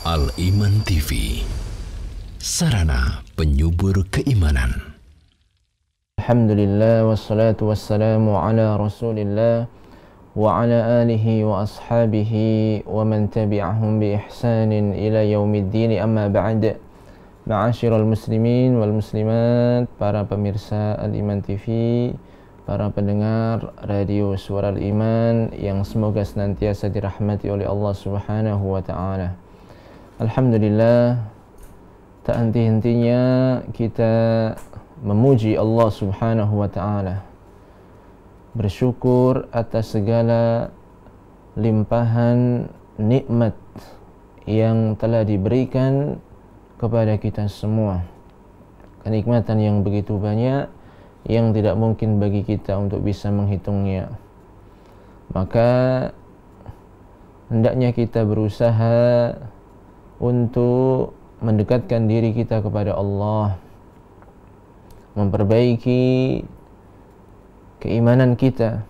Al-Iman TV, sarana penyubur keimanan. Alhamdulillah wassalatu wassalamu ala Rasulillah wa ala alihi wa ashabihi wa man tabi'ahum bi ihsanin ila yaumiddin, amma ba'd. Ma'asyiral muslimin wal muslimat, para pemirsa Al-Iman TV, para pendengar radio Suara Al-Iman yang semoga senantiasa dirahmati oleh Allah Subhanahu wa taala. Alhamdulillah, tak henti-hentinya kita memuji Allah Subhanahu wa taala, bersyukur atas segala limpahan nikmat yang telah diberikan kepada kita semua. Kenikmatan yang begitu banyak yang tidak mungkin bagi kita untuk bisa menghitungnya. Maka hendaknya kita berusaha untuk mendekatkan diri kita kepada Allah, memperbaiki keimanan kita,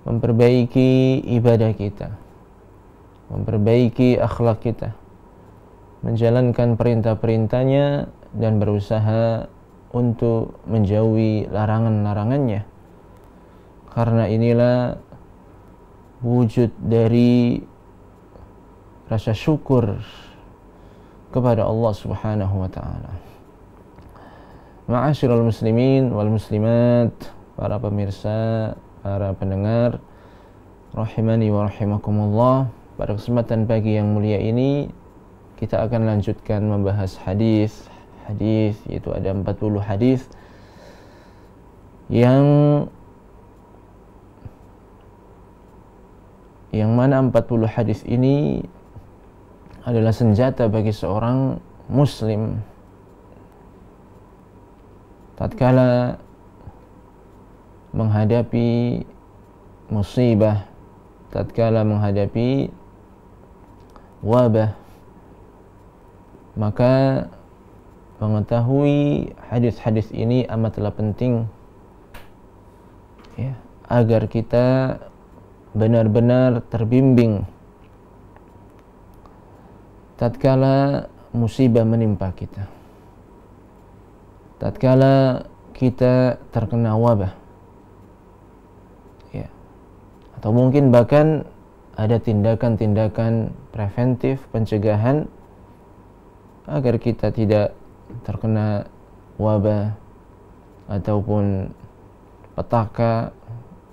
memperbaiki ibadah kita, memperbaiki akhlak kita, menjalankan perintah-perintahnya dan berusaha untuk menjauhi larangan-larangannya. Karena inilah wujud dari rasa syukur kepada Allah Subhanahu wa taala. Ma'asyiral muslimin wal muslimat, para pemirsa, para pendengar rahimani wa rahimakumullah, pada kesempatan pagi yang mulia ini kita akan lanjutkan membahas hadis, yaitu ada 40 hadis yang mana 40 hadis ini adalah senjata bagi seorang muslim tatkala menghadapi musibah, tatkala menghadapi wabah. Maka mengetahui hadis-hadis ini amatlah penting, ya, agar kita benar-benar terbimbing tatkala musibah menimpa kita, tatkala kita terkena wabah, ya, atau mungkin bahkan ada tindakan-tindakan preventif pencegahan agar kita tidak terkena wabah ataupun petaka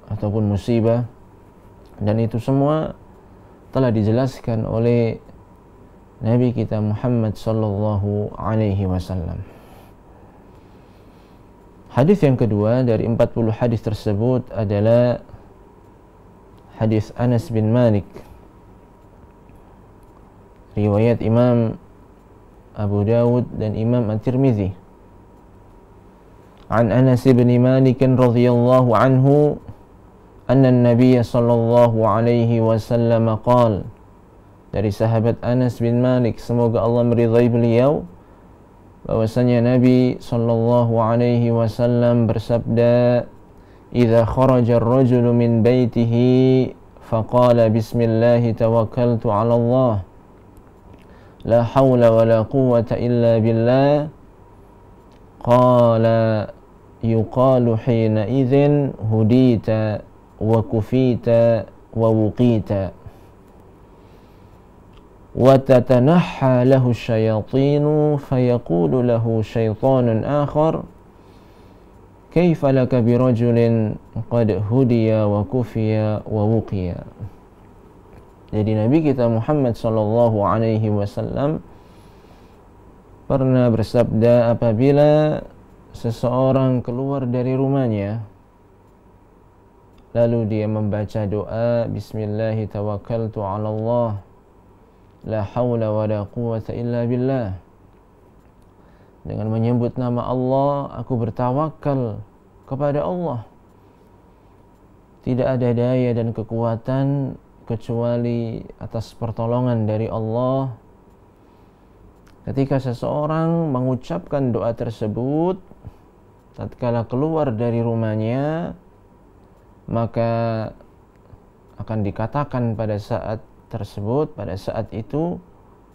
ataupun musibah. Dan itu semua telah dijelaskan oleh Nabi kita Muhammad sallallahu alaihi wasallam. Hadis yang kedua dari 40 hadis tersebut adalah hadis Anas bin Malik, riwayat Imam Abu Dawud dan Imam At-Tirmidzi. An Anas bin Malik radhiyallahu anhu anna an-nabiy sallallahu alaihi wasallam qala, dari sahabat Anas bin Malik, semoga Allah meridai beliau, bahwasanya Nabi sallallahu alaihi wasallam bersabda, "Idza kharaja ar-rajulu min baitihi faqala bismillah tawakkaltu 'ala Allah la hawla wa la quwwata illa billah qala yuqalu hina idzin hudita wa kufita wa wuqita wa tatanahha lahu syayatinu fayaqulu lahu syaitanun akhar kaifa laka birajulin qad hudiya wa kufiya wa wuqiya." Jadi Nabi kita Muhammad sallallahu alaihi wasallam pernah bersabda, apabila seseorang keluar dari rumahnya lalu dia membaca doa bismillah tawakkaltu 'ala Allah la haula wa la quwwata illa billah, dengan menyebut nama Allah, aku bertawakal kepada Allah, tidak ada daya dan kekuatan kecuali atas pertolongan dari Allah. Ketika seseorang mengucapkan doa tersebut tatkala keluar dari rumahnya, maka akan dikatakan pada saat tersebut, pada saat itu,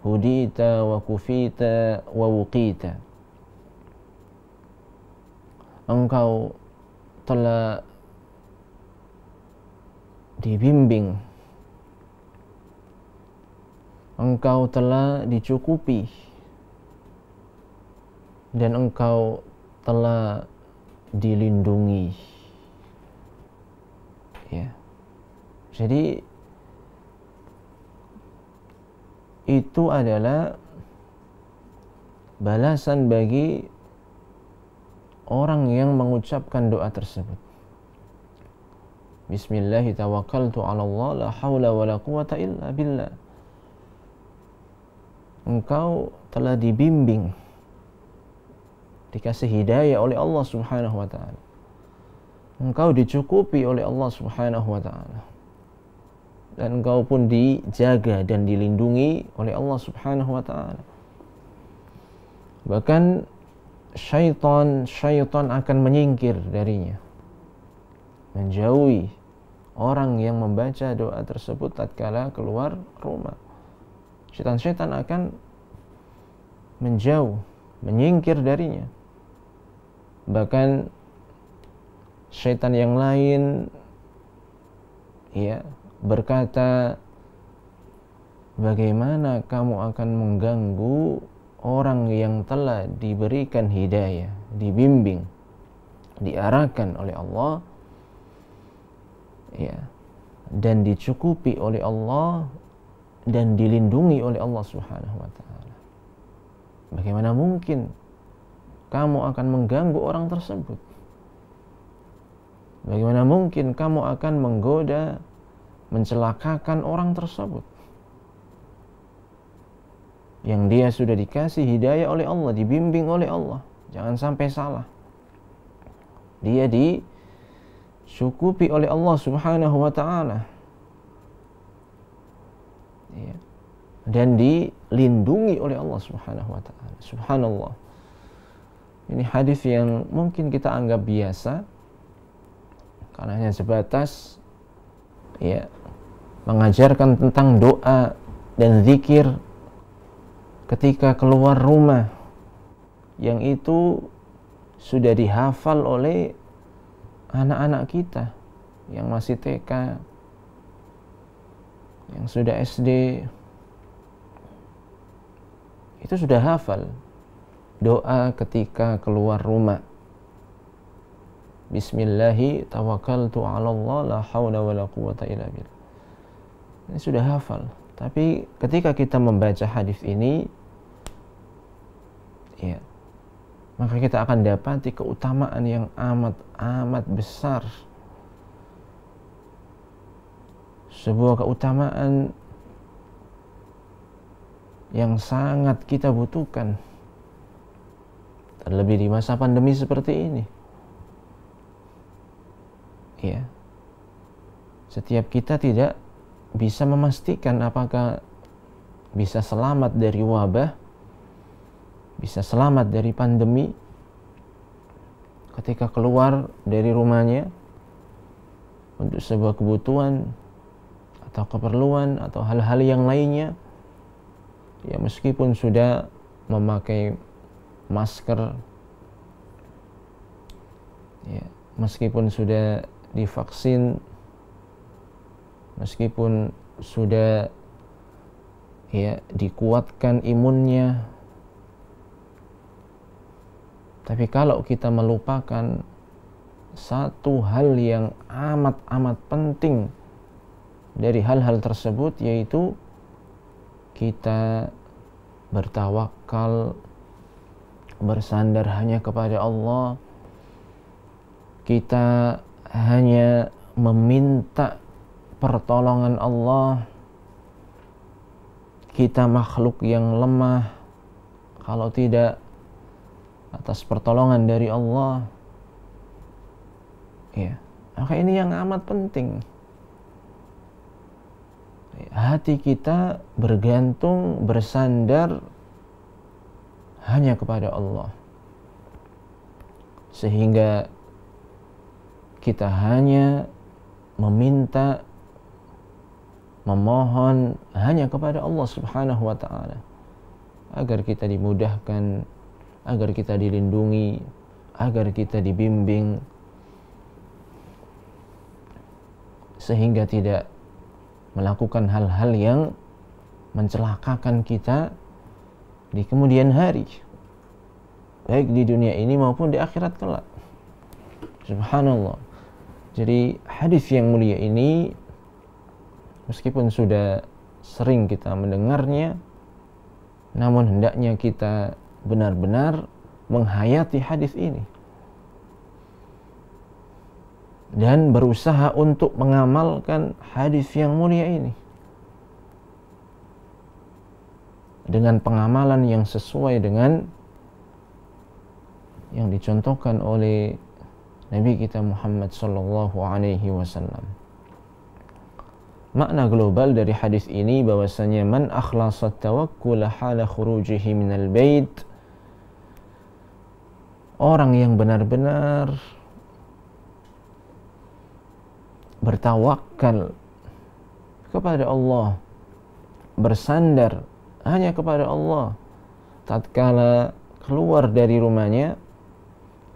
hudita wa kufita wa wuqita. Engkau telah dibimbing, engkau telah dicukupi, dan engkau telah dilindungi. Ya. Jadi itu adalah balasan bagi orang yang mengucapkan doa tersebut. Bismillahi tawakkaltu ala Allah la hawla wa la quwata illa billah. Engkau telah dibimbing, dikasih hidayah oleh Allah Subhanahu wa ta'ala. Engkau dicukupi oleh Allah Subhanahu wa ta'ala. Dan engkau pun dijaga dan dilindungi oleh Allah Subhanahu wa ta'ala. Bahkan syaitan akan menyingkir darinya, menjauhi orang yang membaca doa tersebut tatkala keluar rumah. Syaitan akan menjauh, menyingkir darinya. Bahkan syaitan yang lain berkata, bagaimana kamu akan mengganggu orang yang telah diberikan hidayah, dibimbing, diarahkan oleh Allah, dan dicukupi oleh Allah dan dilindungi oleh Allah Subhanahu wa ta'ala. Bagaimana mungkin kamu akan mengganggu orang tersebut? Bagaimana mungkin kamu akan menggoda, mencelakakan orang tersebut yang dia sudah dikasih hidayah oleh Allah, dibimbing oleh Allah? Jangan sampai salah. Dia dicukupi oleh Allah Subhanahu wa ta'ala, dan dilindungi oleh Allah Subhanahu wa ta'ala. Subhanallah. Ini hadis yang mungkin kita anggap biasa karena hanya sebatas mengajarkan tentang doa dan zikir ketika keluar rumah, yang itu sudah dihafal oleh anak-anak kita yang masih TK, yang sudah SD, itu sudah hafal doa ketika keluar rumah. Bismillahi tawakkaltu ala Allah la hawla wa la quwata illa billah. Ini sudah hafal. Tapi ketika kita membaca hadis ini, maka kita akan dapati keutamaan yang amat besar. Sebuah keutamaan yang sangat kita butuhkan, terlebih di masa pandemi seperti ini. Setiap kita tidak bisa memastikan apakah bisa selamat dari wabah, bisa selamat dari pandemi ketika keluar dari rumahnya untuk sebuah kebutuhan atau keperluan atau hal-hal yang lainnya. Meskipun sudah memakai masker, meskipun sudah divaksin, meskipun sudah dikuatkan imunnya, tapi kalau kita melupakan satu hal yang amat penting dari hal-hal tersebut, yaitu kita bertawakal, bersandar hanya kepada Allah, kita hanya meminta pertolongan Allah. Kita makhluk yang lemah, kalau tidak atas pertolongan dari Allah, maka ini yang amat penting. Hati kita bergantung, bersandar hanya kepada Allah, sehingga kita hanya meminta, memohon hanya kepada Allah Subhanahu wa ta'ala. agar kita dimudahkan, agar kita dilindungi, agar kita dibimbing, sehingga tidak melakukan hal-hal yang mencelakakan kita di kemudian hari, baik di dunia ini maupun di akhirat kelak. Subhanallah. Jadi hadis yang mulia ini, meskipun sudah sering kita mendengarnya, namun hendaknya kita benar-benar menghayati hadis ini dan berusaha untuk mengamalkan hadis yang mulia ini dengan pengamalan yang sesuai dengan yang dicontohkan oleh Nabi kita Muhammad sallallahu alaihi wasallam. Makna global dari hadis ini bahwasanya man akhlasa tawakkul hala khurujihi minal bait, orang yang benar-benar bertawakal kepada Allah, bersandar hanya kepada Allah tatkala keluar dari rumahnya,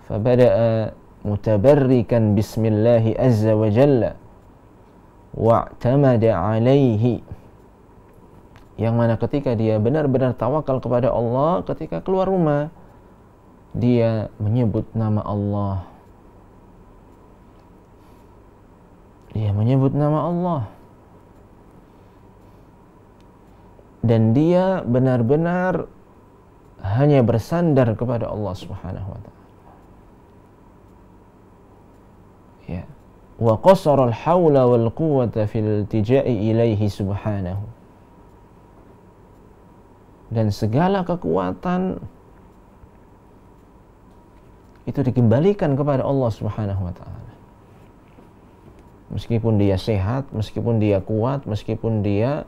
fabada'a mutabarrikan bismillahi azza wa jalla wa'tamada alaihi, yang mana ketika dia benar-benar tawakal kepada Allah, ketika keluar rumah dia menyebut nama Allah, dia menyebut nama Allah, dan dia benar-benar hanya bersandar kepada Allah Subhanahu wa ta'ala. Ya. Wa qasara al-hawla wal quwwata fil iltija'i ilaihi subhanahu. Dan segala kekuatan itu dikembalikan kepada Allah Subhanahu wa ta'ala. Meskipun dia sehat, meskipun dia kuat, meskipun dia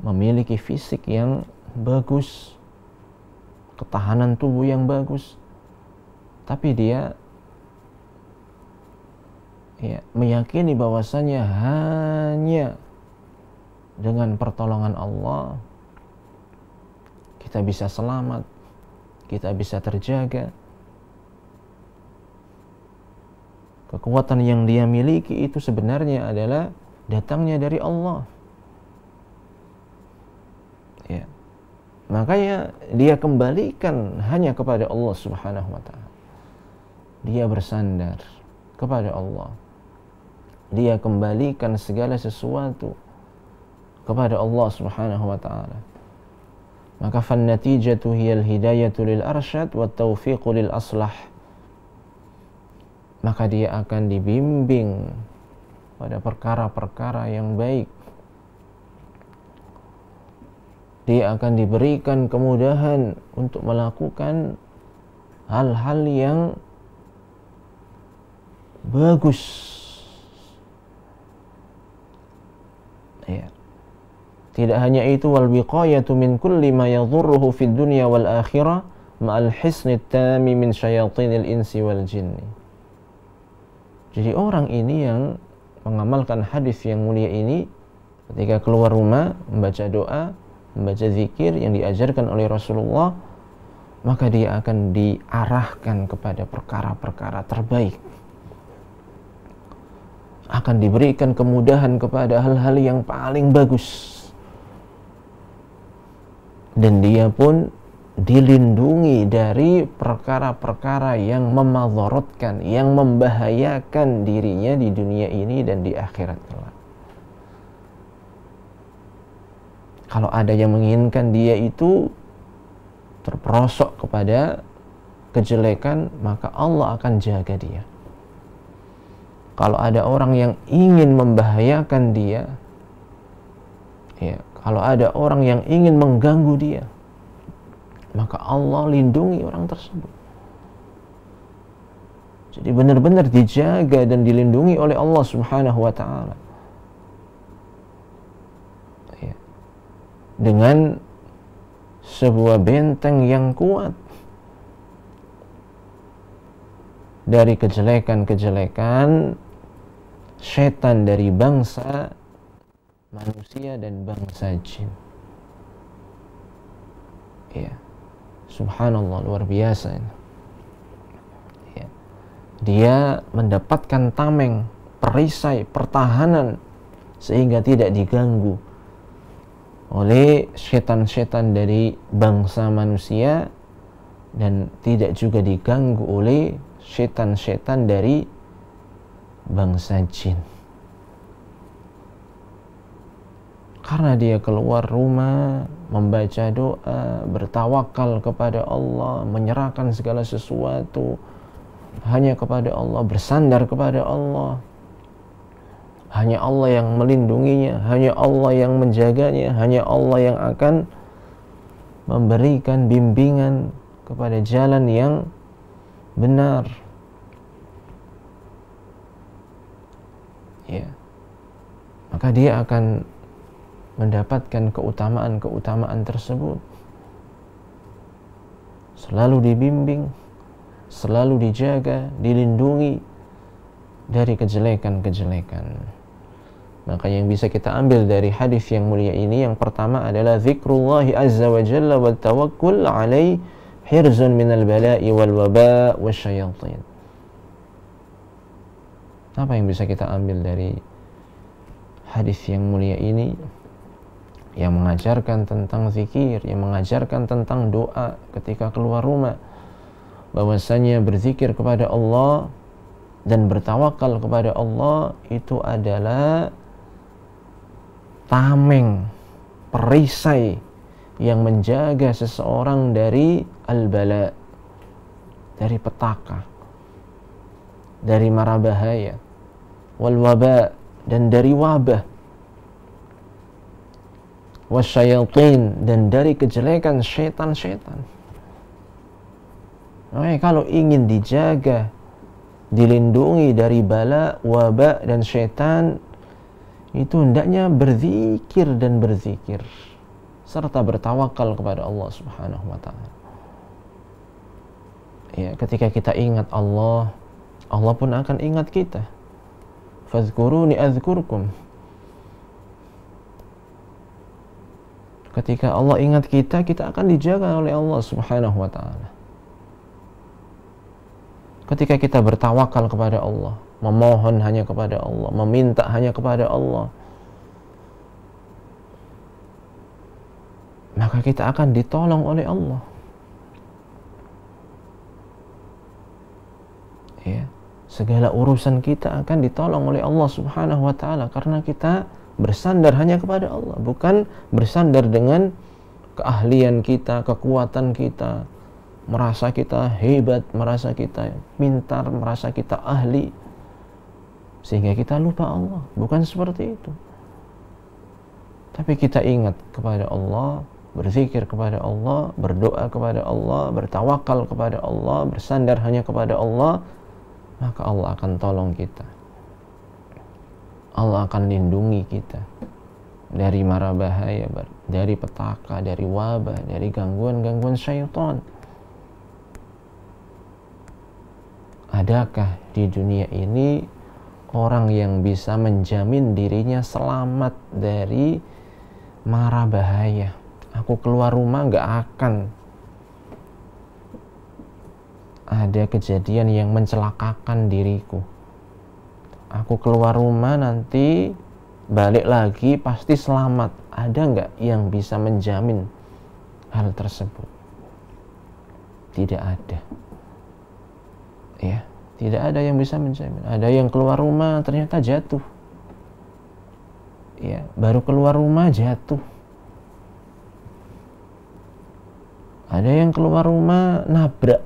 memiliki fisik yang bagus, ketahanan tubuh yang bagus, tapi dia meyakini bahwasanya hanya dengan pertolongan Allah kita bisa selamat, kita bisa terjaga. Kekuatan yang dia miliki itu sebenarnya adalah datangnya dari Allah. Ya. Makanya dia kembalikan hanya kepada Allah Subhanahu wa ta'ala. Dia bersandar kepada Allah. Dia kembalikan segala sesuatu kepada Allah Subhanahu wa ta'ala. Maka fan natijatu hiyal hidayatu lil arsyad wat taufiqu lil aslah. Maka dia akan dibimbing pada perkara-perkara yang baik. Dia akan diberikan kemudahan untuk melakukan hal-hal yang bagus. Ya. Tidak hanya itu, wal wiqayatu min kulli ma yadhurruhu fid dunya wal akhirah ma'al hisni tami min syayatinil insi wal jinni. Jadi orang ini yang mengamalkan hadis yang mulia ini, ketika keluar rumah membaca doa, membaca zikir yang diajarkan oleh Rasulullah, maka dia akan diarahkan kepada perkara-perkara terbaik, akan diberikan kemudahan kepada hal-hal yang paling bagus, dan dia pun dilindungi dari perkara-perkara yang memadharatkan, yang membahayakan dirinya di dunia ini dan di akhirat kelak. Kalau ada yang menginginkan dia itu terperosok kepada kejelekan, maka Allah akan jaga dia. Kalau ada orang yang ingin membahayakan dia, ya, kalau ada orang yang ingin mengganggu dia, maka Allah lindungi orang tersebut. Jadi benar-benar dijaga dan dilindungi oleh Allah Subhanahu wa ta'ala. Ya. Dengan sebuah benteng yang kuat dari kejelekan-kejelekan setan dari bangsa manusia dan bangsa jin. Ya, subhanallah, luar biasa ini. Ya. Dia mendapatkan tameng, perisai, pertahanan sehingga tidak diganggu oleh setan-setan dari bangsa manusia dan tidak juga diganggu oleh setan-setan dari bangsa jin. Karena dia keluar rumah, membaca doa, bertawakal kepada Allah, menyerahkan segala sesuatu hanya kepada Allah, bersandar kepada Allah. Hanya Allah yang melindunginya, hanya Allah yang menjaganya, hanya Allah yang akan memberikan bimbingan kepada jalan yang benar. Ya. Maka dia akan mendapatkan keutamaan-keutamaan tersebut. Selalu dibimbing, selalu dijaga, dilindungi dari kejelekan-kejelekan. Maka yang bisa kita ambil dari hadis yang mulia ini, yang pertama adalah zikrullahi azza wa jalla wa tawakkul alaih hirzun minal bala'i wal waba' wasyayatin. Apa yang bisa kita ambil dari hadis yang mulia ini, yang mengajarkan tentang zikir, yang mengajarkan tentang doa ketika keluar rumah, bahwasanya berzikir kepada Allah dan bertawakal kepada Allah itu adalah tameng, perisai yang menjaga seseorang dari al-bala, dari petaka, dari mara bahaya, wal waba, dan dari wabah, wasyayatin, dan dari kejelekan syaitan-syaitan. Nah, kalau ingin dijaga, dilindungi dari bala, wabah, dan syaitan, itu hendaknya berzikir dan berzikir serta bertawakal kepada Allah Subhanahu wa ta'ala. Ya, ketika kita ingat Allah, Allah pun akan ingat kita. Fadhkuruni adzkurkum. Ketika Allah ingat kita, kita akan dijaga oleh Allah Subhanahu wa ta'ala. Ketika kita bertawakal kepada Allah, memohon hanya kepada Allah, meminta hanya kepada Allah, maka kita akan ditolong oleh Allah. Ya, segala urusan kita akan ditolong oleh Allah Subhanahu wa ta'ala karena kita bersandar hanya kepada Allah, bukan bersandar dengan keahlian kita, kekuatan kita, merasa kita hebat, merasa kita pintar, merasa kita ahli, sehingga kita lupa Allah. Bukan seperti itu. Tapi kita ingat kepada Allah, berzikir kepada Allah, berdoa kepada Allah, bertawakal kepada Allah, bersandar hanya kepada Allah, maka Allah akan tolong kita. Allah akan lindungi kita dari mara bahaya, dari petaka, dari wabah, dari gangguan-gangguan syaitan. Adakah di dunia ini orang yang bisa menjamin dirinya selamat dari mara bahaya? Aku keluar rumah gak akan ada kejadian yang mencelakakan diriku. Aku keluar rumah nanti balik lagi pasti selamat. Ada nggak yang bisa menjamin hal tersebut? Tidak ada. Ya, tidak ada yang bisa menjamin. Ada yang keluar rumah ternyata jatuh. Ya, baru keluar rumah jatuh. Ada yang keluar rumah nabrak.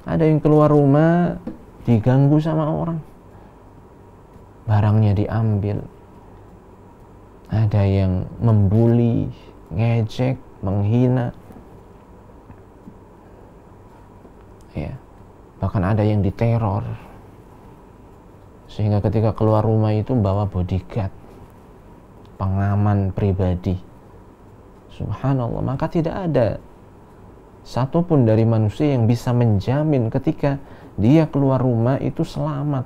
Ada yang keluar rumah diganggu sama orang, barangnya diambil. Ada yang membuli, ngejek, menghina, ya, bahkan ada yang diteror, sehingga ketika keluar rumah itu bawa bodyguard, pengaman pribadi. Subhanallah. Maka tidak ada satupun dari manusia yang bisa menjamin ketika dia keluar rumah itu selamat.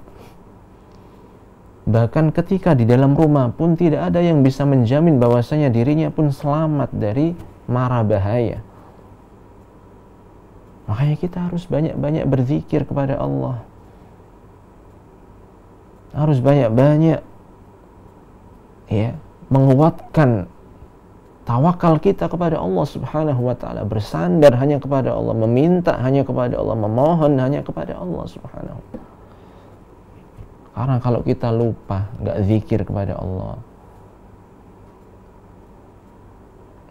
Bahkan ketika di dalam rumah pun tidak ada yang bisa menjamin bahwasanya dirinya pun selamat dari mara bahaya. Makanya kita harus banyak-banyak berzikir kepada Allah. Harus banyak-banyak ya, menguatkan tawakal kita kepada Allah Subhanahu wa taala, bersandar hanya kepada Allah, meminta hanya kepada Allah, memohon hanya kepada Allah Subhanahu wa taala. Karena kalau kita lupa, nggak zikir kepada Allah,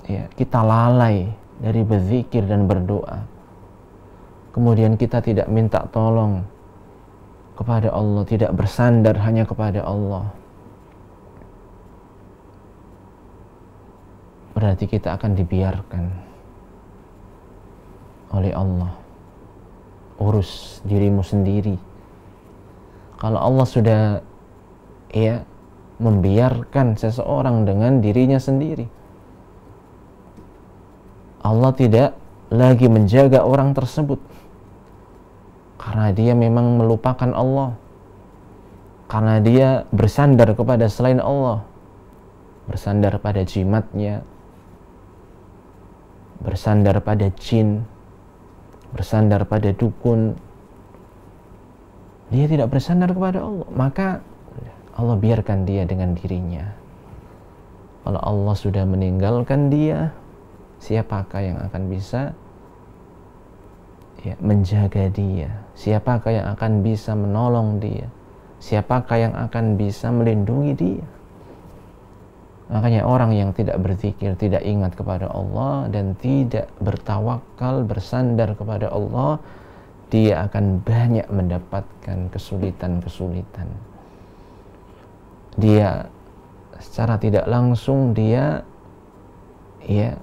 ya, kita lalai dari berzikir dan berdoa, kemudian kita tidak minta tolong kepada Allah, tidak bersandar hanya kepada Allah, berarti kita akan dibiarkan oleh Allah. Urus dirimu sendiri. Kalau Allah sudah ya membiarkan seseorang dengan dirinya sendiri, Allah tidak lagi menjaga orang tersebut karena dia memang melupakan Allah, karena dia bersandar kepada selain Allah, bersandar pada jimatnya, bersandar pada jin, bersandar pada dukun. Dia tidak bersandar kepada Allah, maka Allah biarkan dia dengan dirinya. Kalau Allah sudah meninggalkan dia, siapakah yang akan bisa ya, menjaga dia? Siapakah yang akan bisa menolong dia? Siapakah yang akan bisa melindungi dia? Makanya orang yang tidak berzikir, tidak ingat kepada Allah dan tidak bertawakal, bersandar kepada Allah, dia akan banyak mendapatkan kesulitan-kesulitan. Dia secara tidak langsung dia ya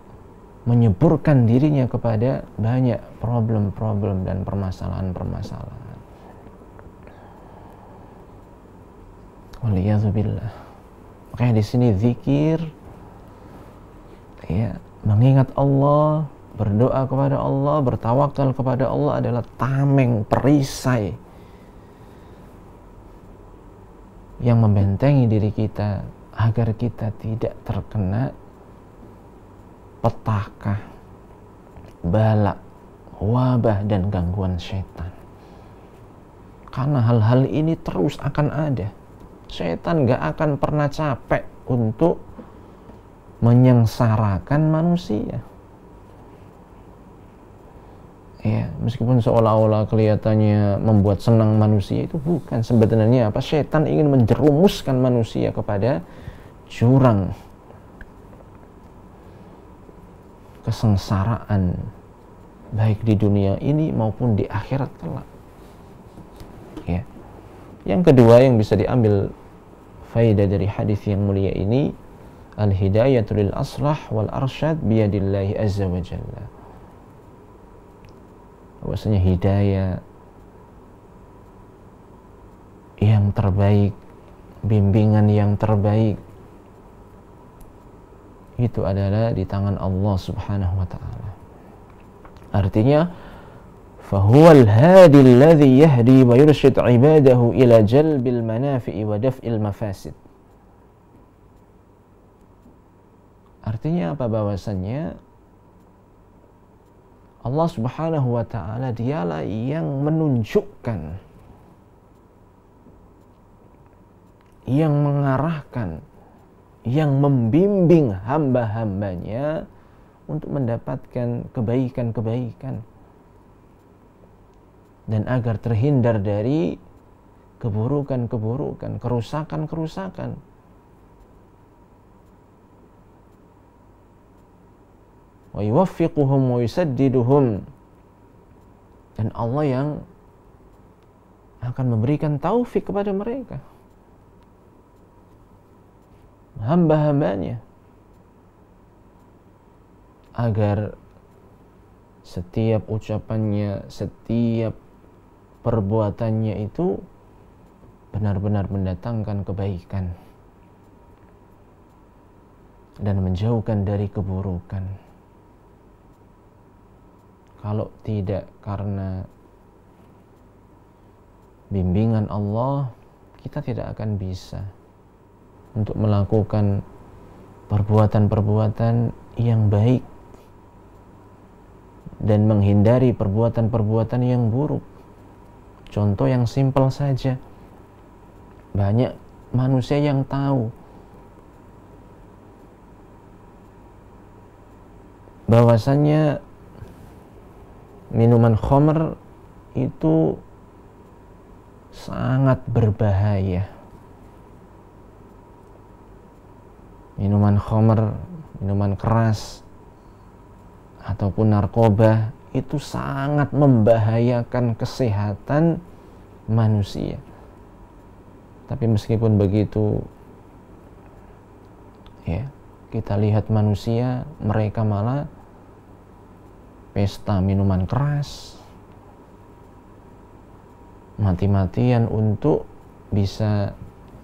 menyeburkan dirinya kepada banyak problem-problem dan permasalahan-permasalahan. Waliyadzubillah. Makanya di sini zikir ya, mengingat Allah, berdoa kepada Allah, bertawakal kepada Allah adalah tameng, perisai yang membentengi diri kita agar kita tidak terkena petaka, bala, wabah, dan gangguan syaitan. Karena hal-hal ini terus akan ada. Syaitan gak akan pernah capek untuk menyengsarakan manusia. Ya, meskipun seolah-olah kelihatannya membuat senang manusia, itu bukan. Sebenarnya apa? Syaitan ingin menjerumuskan manusia kepada jurang kesengsaraan, baik di dunia ini maupun di akhirat kelak. Ya. Yang kedua yang bisa diambil faedah dari hadis yang mulia ini, al-hidayatu lil aslah wal arsyad biyadillahi azza wa jalla. Bahwasanya hidayah yang terbaik, bimbingan yang terbaik itu adalah di tangan Allah Subhanahu wa taala. Artinya fahuwal hadi alladhi yahdi wa yurshid ibadahu ila jalbil manafi'i wa daf'il mafasid. Artinya apa? Bahwasanya Allah Subhanahu wa taala dialah yang menunjukkan, yang mengarahkan, yang membimbing hamba-hambanya untuk mendapatkan kebaikan-kebaikan dan agar terhindar dari keburukan-keburukan, kerusakan-kerusakan. Wa yuwaffiquhum wa yusaddiduhum, dan Allah yang akan memberikan taufik kepada mereka, hamba-hambanya, agar setiap ucapannya, setiap perbuatannya itu benar-benar mendatangkan kebaikan dan menjauhkan dari keburukan. Kalau tidak karena bimbingan Allah, kita tidak akan bisa untuk melakukan perbuatan-perbuatan yang baik, dan menghindari perbuatan-perbuatan yang buruk. Contoh yang simpel saja, banyak manusia yang tahu bahwasannya minuman khamr itu sangat berbahaya. Minuman khamr, minuman keras, ataupun narkoba itu sangat membahayakan kesehatan manusia. Tapi meskipun begitu, ya, kita lihat manusia, mereka malah pesta minuman keras, mati-matian untuk bisa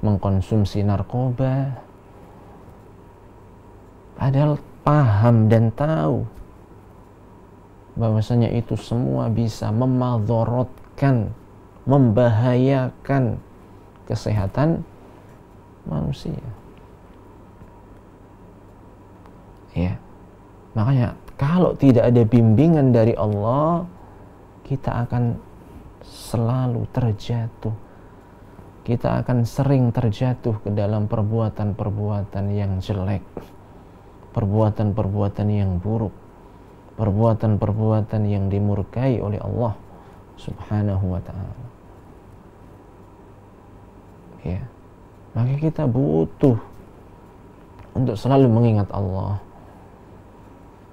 mengkonsumsi narkoba, padahal paham dan tahu bahwasanya itu semua bisa memadharotkan, membahayakan kesehatan manusia. Ya, makanya kalau tidak ada bimbingan dari Allah, kita akan selalu terjatuh. Kita akan sering terjatuh ke dalam perbuatan-perbuatan yang jelek, perbuatan-perbuatan yang buruk, perbuatan-perbuatan yang dimurkai oleh Allah Subhanahu wa ta'ala. Ya, maka kita butuh untuk selalu mengingat Allah.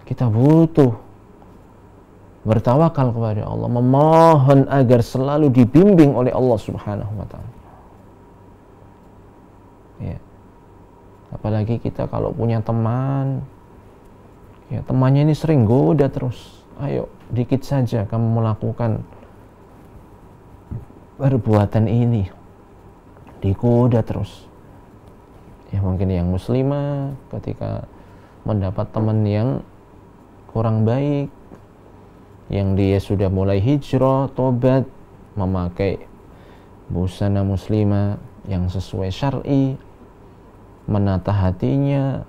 Kita butuh bertawakal kepada Allah, memohon agar selalu dibimbing oleh Allah Subhanahu wa ta'ala. Ya. Apalagi kita kalau punya teman, ya, temannya ini sering goda terus. Ayo, dikit saja kamu melakukan perbuatan ini, digoda terus. Ya, mungkin yang muslimah ketika mendapat teman yang kurang baik, yang dia sudah mulai hijrah, tobat, memakai busana muslimah yang sesuai syar'i, menata hatinya,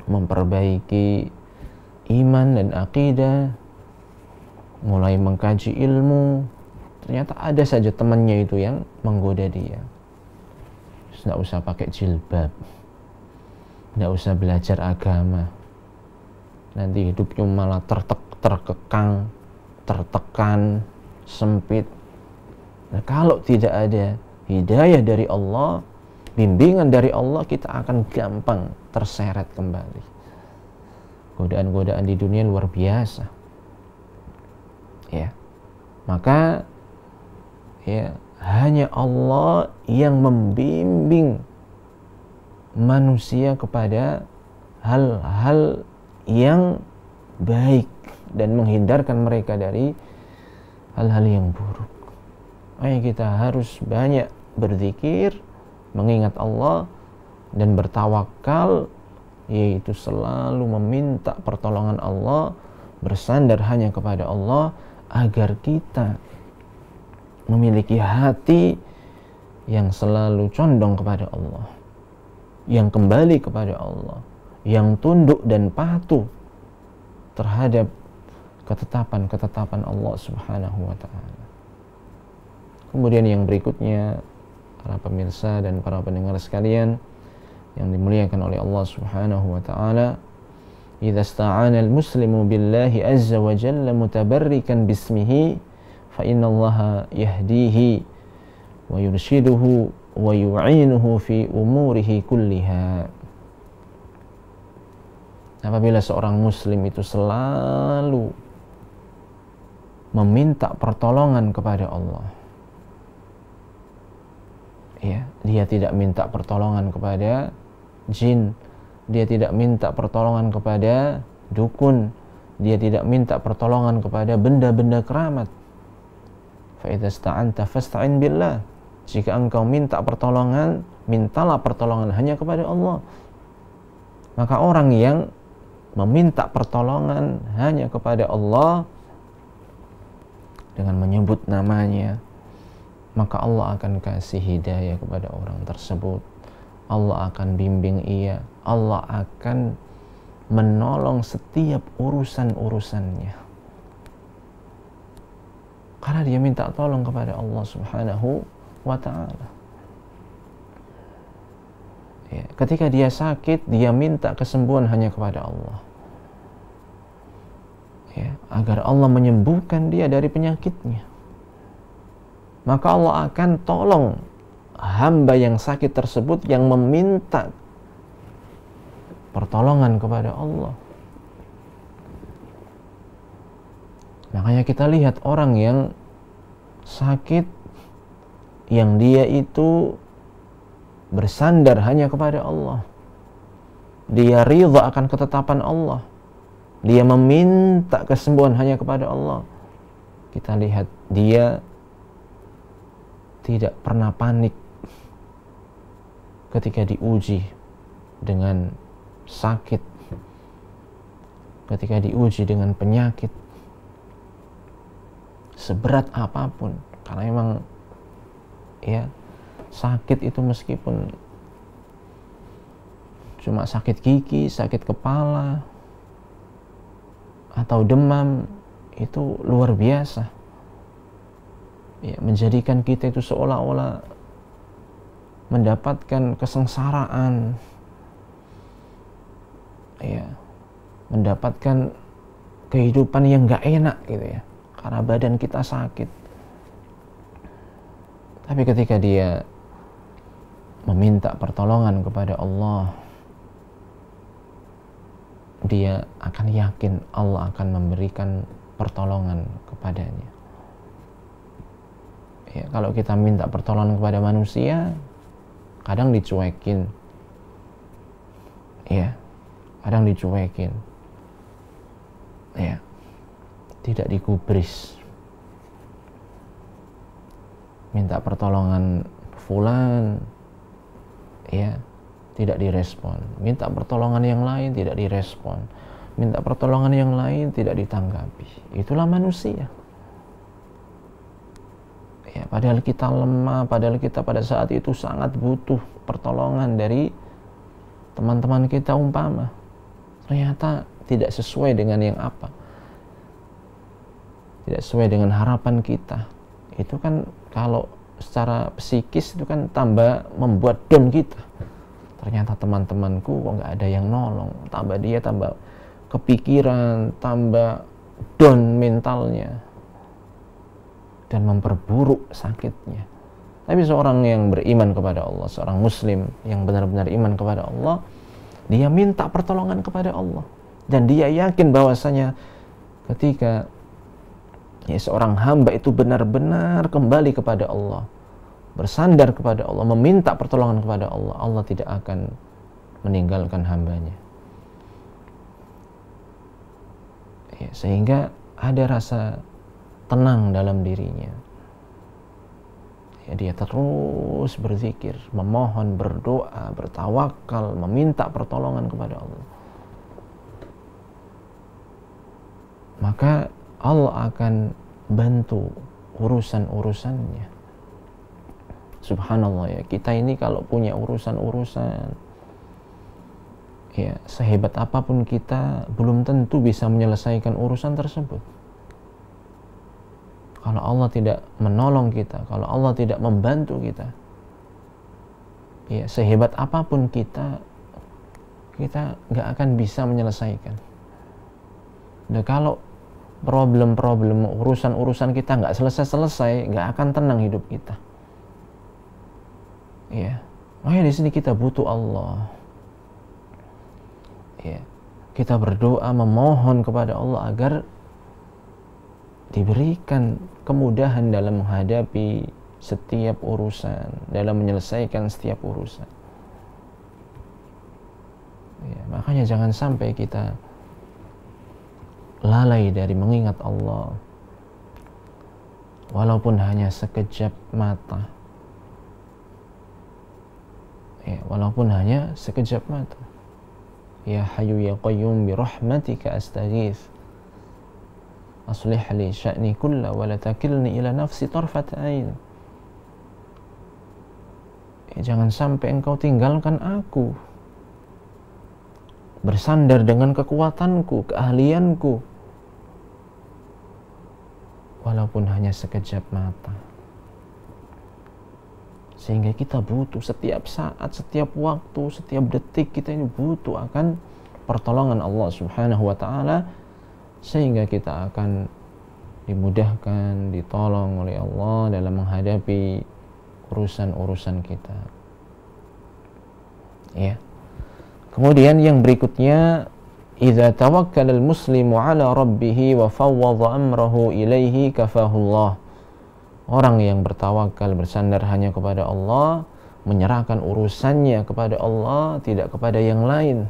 memperbaiki iman dan akidah, mulai mengkaji ilmu, ternyata ada saja temannya itu yang menggoda dia. Tidak usah pakai jilbab, tidak usah belajar agama, nanti hidupnya malah terkekang, tertekan, sempit. Nah, kalau tidak ada hidayah dari Allah, bimbingan dari Allah, kita akan gampang terseret kembali. Godaan-godaan di dunia luar biasa. Ya. Maka ya, hanya Allah yang membimbing manusia kepada hal-hal yang baik dan menghindarkan mereka dari hal-hal yang buruk. Makanya kita harus banyak berzikir, mengingat Allah dan bertawakal, yaitu selalu meminta pertolongan Allah, bersandar hanya kepada Allah, agar kita memiliki hati yang selalu condong kepada Allah, yang kembali kepada Allah, yang tunduk dan patuh terhadap ketetapan-ketetapan Allah Subhanahu wa ta'ala. Kemudian yang berikutnya, para pemirsa dan para pendengar sekalian yang dimuliakan oleh Allah Subhanahu wa ta'ala, idza ista'ana al-muslimu billahi azza wa jalla mutabarrikan bismihi fa innallaha yahdihi wa yurshiduhu wa yu'inuhu fi umurihi kulliha. Apabila seorang muslim itu selalu meminta pertolongan kepada Allah, ya, dia tidak minta pertolongan kepada jin, dia tidak minta pertolongan kepada dukun, dia tidak minta pertolongan kepada benda-benda keramat. Fa idza sta'anta fasta'in billah. Jika engkau minta pertolongan, mintalah pertolongan hanya kepada Allah. Maka orang yang meminta pertolongan hanya kepada Allah dengan menyebut namanya, maka Allah akan kasih hidayah kepada orang tersebut. Allah akan bimbing ia. Allah akan menolong setiap urusan-urusannya. Karena dia minta tolong kepada Allah Subhanahu wa ta'ala. Ya, ketika dia sakit, dia minta kesembuhan hanya kepada Allah. Ya, agar Allah menyembuhkan dia dari penyakitnya. Maka Allah akan tolong hamba yang sakit tersebut yang meminta pertolongan kepada Allah. Makanya kita lihat orang yang sakit, yang dia itu bersandar hanya kepada Allah. Dia ridha akan ketetapan Allah. Dia meminta kesembuhan hanya kepada Allah. Kita lihat dia tidak pernah panik ketika diuji dengan sakit, ketika diuji dengan penyakit seberat apapun. Karena memang ya, sakit itu meskipun cuma sakit gigi, sakit kepala, atau demam, itu luar biasa. Ya, menjadikan kita itu seolah-olah mendapatkan kesengsaraan, ya, mendapatkan kehidupan yang gak enak gitu ya, karena badan kita sakit. Tapi ketika dia meminta pertolongan kepada Allah, dia akan yakin Allah akan memberikan pertolongan kepadanya. Ya, kalau kita minta pertolongan kepada manusia, kadang dicuekin. Ya, kadang dicuekin. Ya, tidak digubris. Minta pertolongan fulan, ya, tidak direspon. Minta pertolongan yang lain, tidak direspon. Minta pertolongan yang lain, tidak ditanggapi. Itulah manusia. Ya, padahal kita lemah, padahal kita pada saat itu sangat butuh pertolongan dari teman-teman kita umpama. Ternyata tidak sesuai dengan yang apa? Tidak sesuai dengan harapan kita. Itu kan kalau secara psikis itu kan tambah membuat down kita. Ternyata teman-temanku kok nggak ada yang nolong. Tambah dia tambah kepikiran, tambah down mentalnya, dan memperburuk sakitnya. Tapi seorang yang beriman kepada Allah, seorang muslim yang benar-benar iman kepada Allah, dia minta pertolongan kepada Allah. Dan dia yakin bahwasanya ketika ya, seorang hamba itu benar-benar kembali kepada Allah, bersandar kepada Allah, meminta pertolongan kepada Allah, Allah tidak akan meninggalkan hambanya. Ya, sehingga ada rasa tenang dalam dirinya. Ya, dia terus berzikir, memohon, berdoa, bertawakal, meminta pertolongan kepada Allah. Maka Allah akan bantu urusan-urusannya. Subhanallah ya, kita ini kalau punya urusan-urusan, ya sehebat apapun kita, belum tentu bisa menyelesaikan urusan tersebut. Kalau Allah tidak menolong kita, kalau Allah tidak membantu kita, ya sehebat apapun kita nggak akan bisa menyelesaikan. Dan kalau problem-problem, urusan-urusan kita nggak selesai-selesai, nggak akan tenang hidup kita. Ya, makanya di sini kita butuh Allah. Ya, kita berdoa memohon kepada Allah agar diberikan kemudahan dalam menghadapi setiap urusan, dalam menyelesaikan setiap urusan. Ya, makanya jangan sampai kita lalai dari mengingat Allah, walaupun hanya sekejap mata. Ya, walaupun hanya sekejap mata. Ya Hayyu ya Qayyum bi rahmatika astaghits. Aslih li sya'ni kulla wa la takilni ila nafsi tarfat ain. Ya, jangan sampai engkau tinggalkan aku, bersandar dengan kekuatanku, keahlianku, walaupun walaupun hanya sekejap mata. Sehingga kita butuh setiap saat, setiap waktu, setiap detik kita ini butuh akan pertolongan Allah Subhanahu wa ta'ala, sehingga kita akan dimudahkan, ditolong oleh Allah dalam menghadapi urusan-urusan kita. Ya. Kemudian yang berikutnya, idza tawakkala al-muslimu ala rabbih wa fawwadha amrahu ilaihi kafahullah. Orang yang bertawakal, bersandar hanya kepada Allah, menyerahkan urusannya kepada Allah, tidak kepada yang lain.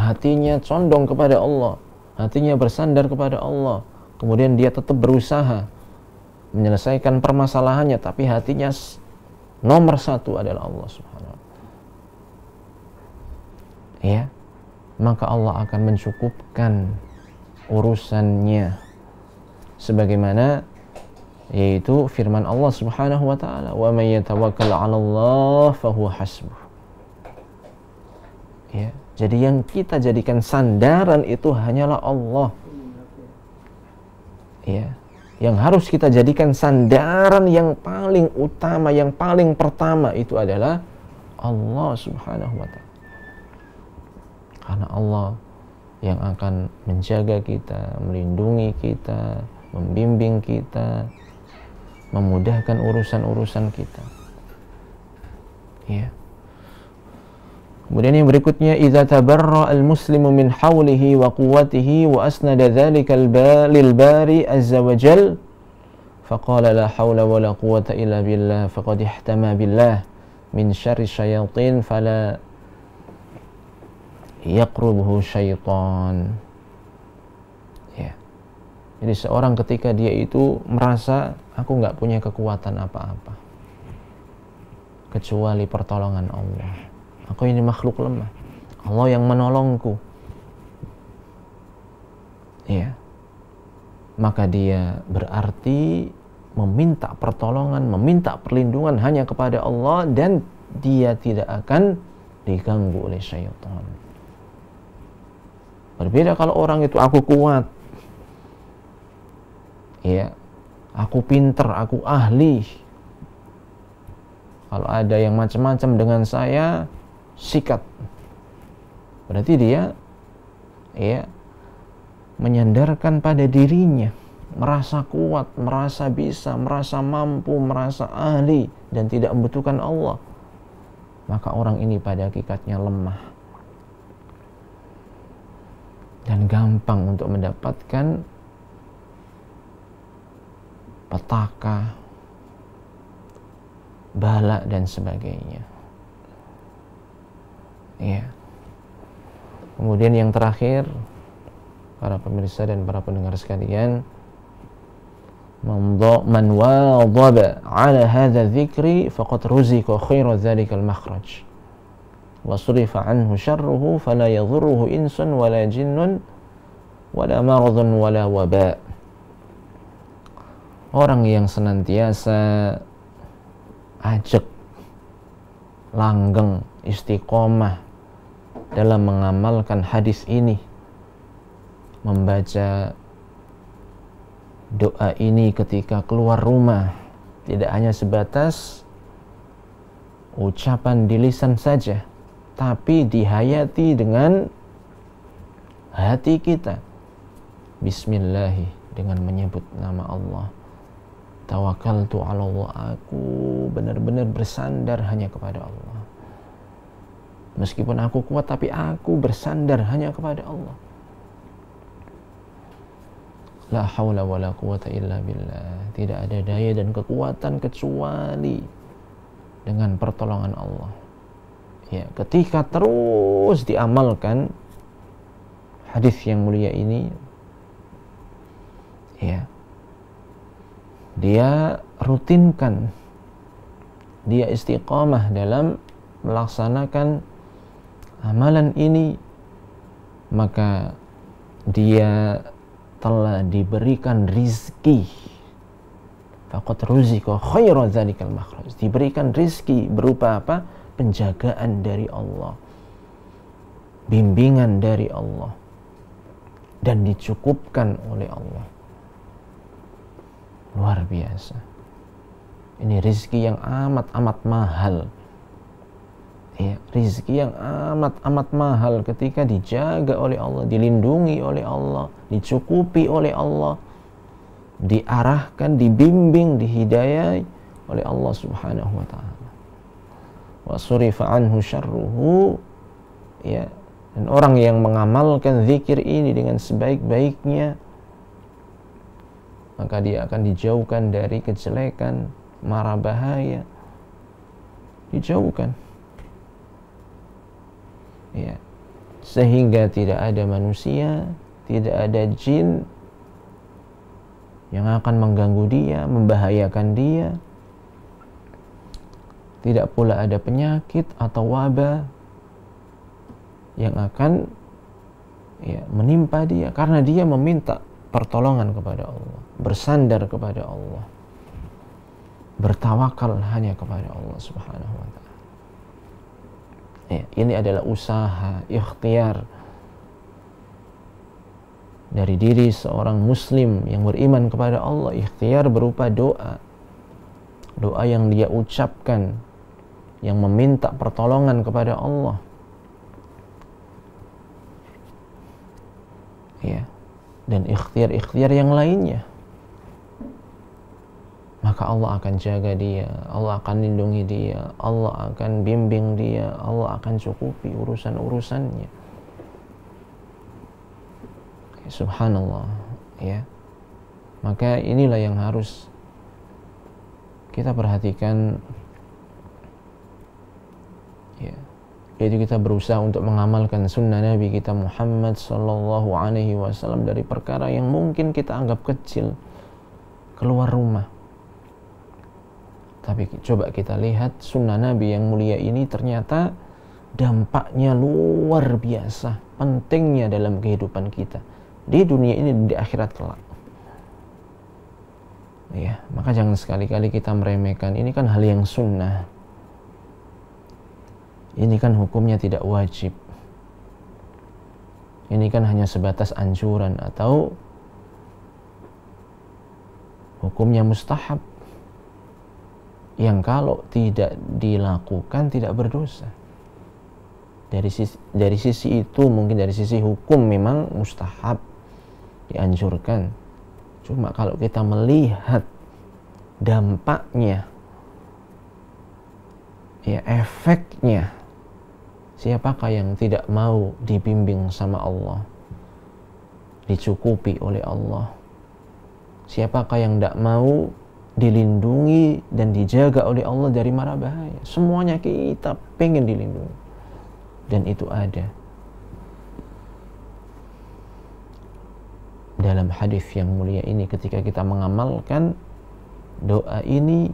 Hatinya condong kepada Allah, hatinya bersandar kepada Allah. Kemudian dia tetap berusaha menyelesaikan permasalahannya, tapi hatinya nomor satu adalah Allah Subhanahu wa ta'ala. Ya, maka Allah akan mencukupkan urusannya sebagaimana yaitu firman Allah Subhanahu wa ta'ala, wa may yatawakkal 'ala Allah fahuwa hasbuh. Ya, jadi yang kita jadikan sandaran itu hanyalah Allah. Ya, yang harus kita jadikan sandaran yang paling utama, yang paling pertama itu adalah Allah Subhanahu wa ta'ala. Karena Allah yang akan menjaga kita, melindungi kita, membimbing kita, memudahkan urusan-urusan kita. Ya. Kemudian yang berikutnya, idza tabarra al-muslimu min hawlihi wa quwwatihi wa asnada dzalika lil bari azza wa jal faqala la hawla wa la quwwata illa billah faqad ihtama billah min syarri syayatin fala yaqrubuhu syaitan. Ya. Jadi seorang ketika dia itu merasa aku nggak punya kekuatan apa-apa kecuali pertolongan Allah. Aku ini makhluk lemah. Allah yang menolongku. Ya. Maka dia berarti meminta pertolongan, meminta perlindungan hanya kepada Allah, dan dia tidak akan diganggu oleh syaitan. Berbeda kalau orang itu aku kuat, ya, aku pinter, aku ahli. Kalau ada yang macam-macam dengan saya, sikat. Berarti dia, ya, menyandarkan pada dirinya, merasa kuat, merasa bisa, merasa mampu, merasa ahli, dan tidak membutuhkan Allah. Maka orang ini pada hakikatnya lemah dan gampang untuk mendapatkan petaka, bala, dan sebagainya. Ya. Kemudian yang terakhir, para pemirsa dan para pendengar sekalian, man wadaba ala hadha dzikri faqad ruziqa khairu dzalikal makhraj wa surifa anhu syarruhu fala yadhurruhu insun wala jinnun wala maradun wala waba. Orang yang senantiasa ajak, langgeng, istiqomah dalam mengamalkan hadis ini, membaca doa ini ketika keluar rumah, tidak hanya sebatas ucapan di lisan saja, tapi dihayati dengan hati kita. Bismillahi, dengan menyebut nama Allah. Tawakkaltu 'ala Allah, aku benar-benar bersandar hanya kepada Allah. Meskipun aku kuat, tapi aku bersandar hanya kepada Allah. La haula wa la quwwata illa billah. Tidak ada daya dan kekuatan kecuali dengan pertolongan Allah. Ya, ketika terus diamalkan hadis yang mulia ini, ya, dia rutinkan, dia istiqamah dalam melaksanakan amalan ini, maka dia telah diberikan rizki. Faqad ruziqa khairu dzalikal makhraj. Diberikan rizki berupa apa? Penjagaan dari Allah, bimbingan dari Allah, dan dicukupkan oleh Allah. Luar biasa. Ini rizki yang amat-amat mahal. Ya, rizki yang amat-amat mahal ketika dijaga oleh Allah, dilindungi oleh Allah, dicukupi oleh Allah, diarahkan, dibimbing, dihidayai oleh Allah Subhanahu wa taala. Wa surifa anhu syarruhu, ya, dan orang yang mengamalkan zikir ini dengan sebaik-baiknya, maka dia akan dijauhkan dari kejelekan, mara bahaya, dijauhkan. Ya, sehingga tidak ada manusia, tidak ada jin yang akan mengganggu dia, membahayakan dia. Tidak pula ada penyakit atau wabah yang akan menimpa dia, karena dia meminta pertolongan kepada Allah, bersandar kepada Allah, bertawakal hanya kepada Allah Subhanahu wa ta'ala. Ya, ini adalah usaha, ikhtiar dari diri seorang muslim yang beriman kepada Allah. Ikhtiar berupa doa, doa yang dia ucapkan, yang meminta pertolongan kepada Allah. Ya, dan ikhtiar-ikhtiar yang lainnya, maka Allah akan jaga dia, Allah akan lindungi dia, Allah akan bimbing dia, Allah akan cukupi urusan-urusannya. Subhanallah, ya. Maka inilah yang harus kita perhatikan, ya. Yaitu kita berusaha untuk mengamalkan sunnah Nabi kita Muhammad sallallahu alaihi wasallam dari perkara yang mungkin kita anggap kecil, keluar rumah. Tapi coba kita lihat sunnah Nabi yang mulia ini ternyata dampaknya luar biasa, pentingnya dalam kehidupan kita di dunia ini dan di akhirat kelak. Ya, maka jangan sekali-kali kita meremehkan. Ini kan hal yang sunnah. Ini kan hukumnya tidak wajib. Ini kan hanya sebatas anjuran atau hukumnya mustahab, yang kalau tidak dilakukan tidak berdosa. Dari sisi itu, mungkin dari sisi hukum memang mustahab, dianjurkan. Cuma kalau kita melihat dampaknya, ya, efeknya, siapakah yang tidak mau dibimbing sama Allah, dicukupi oleh Allah? Siapakah yang tidak mau dilindungi dan dijaga oleh Allah dari mara bahaya? Semuanya kita pengen dilindungi, dan itu ada dalam hadis yang mulia ini. Ketika kita mengamalkan doa ini,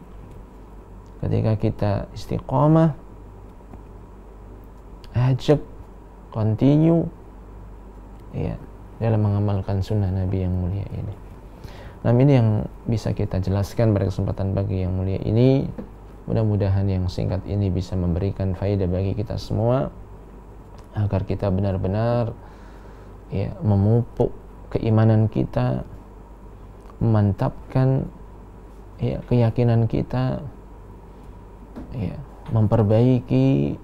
ketika kita istiqamah, ajak, continue, ya, dalam mengamalkan sunnah Nabi yang mulia ini. Nah, ini yang bisa kita jelaskan pada kesempatan pagi yang mulia ini. Mudah-mudahan yang singkat ini bisa memberikan faedah bagi kita semua, agar kita benar-benar, ya, memupuk keimanan kita, memantapkan, ya, keyakinan kita, ya, memperbaiki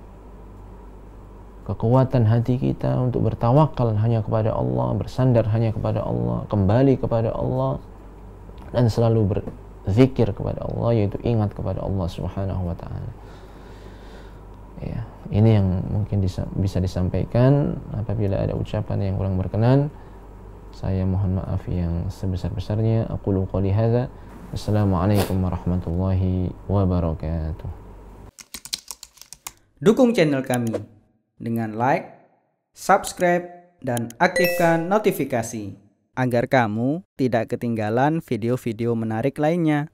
kekuatan hati kita untuk bertawakal hanya kepada Allah, bersandar hanya kepada Allah, kembali kepada Allah, dan selalu berzikir kepada Allah, yaitu ingat kepada Allah Subhanahu wa ta'ala. Ya, ini yang mungkin bisa disampaikan. Apabila ada ucapan yang kurang berkenan, saya mohon maaf yang sebesar-besarnya. Aqulu qouli hadza. Assalamualaikum warahmatullahi wabarakatuh. Dukung channel kami dengan like, subscribe, dan aktifkan notifikasi agar kamu tidak ketinggalan video-video menarik lainnya.